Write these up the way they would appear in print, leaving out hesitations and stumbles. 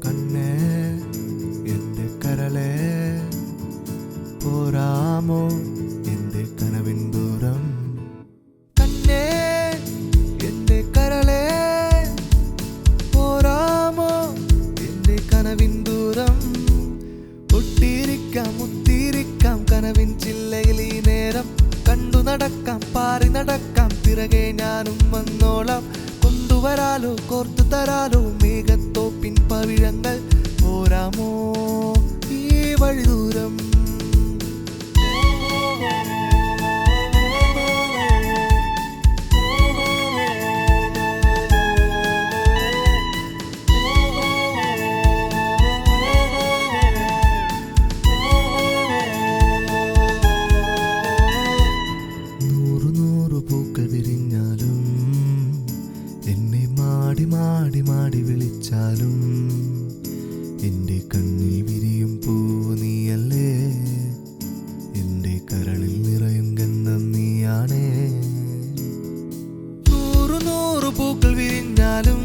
കണ്ണേ എന്റെ കരളേ പോരാമോ എന്റെ കനവിൻ ദൂരം കണ്ണേ എന്റെ കരളേ പോരാമോ എന്റെ കനവിൻ ദൂരം ഒട്ടിയിരിക്കാം മുത്തിയിരിക്കാം കനവിൻ ചില്ലയിൽ ഈ നേരം കണ്ടു നടക്കാം പാറി നടക്കാം പിറകെ ഞാനും വന്നോളാം കൊണ്ടുവരാലോ കോർത്തു തരാലോ മേഘത്തോപ്പിൻ പവിഴങ്ങൾ പോരാമോ ഈ വഴി ദൂരം പൂക്കൾ വിരിഞ്ഞാലും എന്നെ മാടി മാടി മാടി വിളിച്ചാലും എൻ്റെ കണ്ണിൽ വിരിയും പൂവ് നീയല്ലേ എൻ്റെ കരളിൽ നിറയും ഗന്ധം നീയാണേ നൂറു പൂക്കൾ വിരിഞ്ഞാലും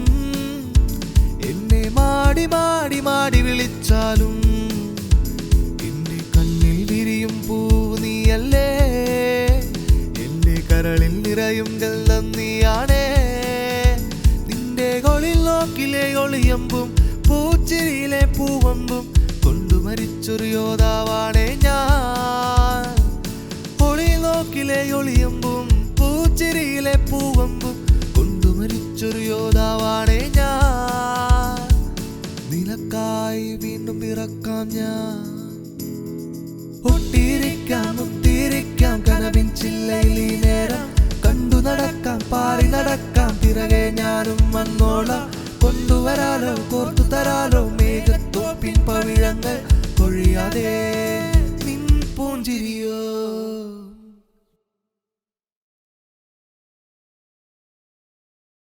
എന്നെ മാടി മാടി മാടി വിളിച്ചാലും എൻ്റെ കണ്ണിൽ വിരിയും പൂവ് നീയല്ലേ കരളിൽ നിറയും ഗന്ധം നീയാണേ നിന്റെ കൊളിൽ നോക്കിലെ ഒളിയമ്പും പൂച്ചിരിയിലെ പൂവമ്പും കൊണ്ടു മരിച്ചൊരു യോദ്ധാവാണേ ഞാൻ കൊളിൽ നോക്കിലെ ഒളിയമ്പും പൂച്ചിരിയിലെ പൂവമ്പും കൊണ്ടു മരിച്ചൊരു യോദ്ധാവാണേ ഞാൻ നിനക്കായി വീണ്ടും പിറക്കാം ഞാൻ ഒട്ടിയിരിക്കാം മുത്തിയിരിക്കാം കനവിൻ ചില്ലയിൽ ഈ നേരം കണ്ടു നടക്കാം പാറി നടക്കാം പിറകെ ഞാനും വന്നോളാം കൊണ്ടുവരാലോ കോർത്തു തരാലോ മേഘത്തോപ്പിൻ പവിഴങ്ങൾ പൊഴിയാതെ നിൻ പൂഞ്ചിരിയോ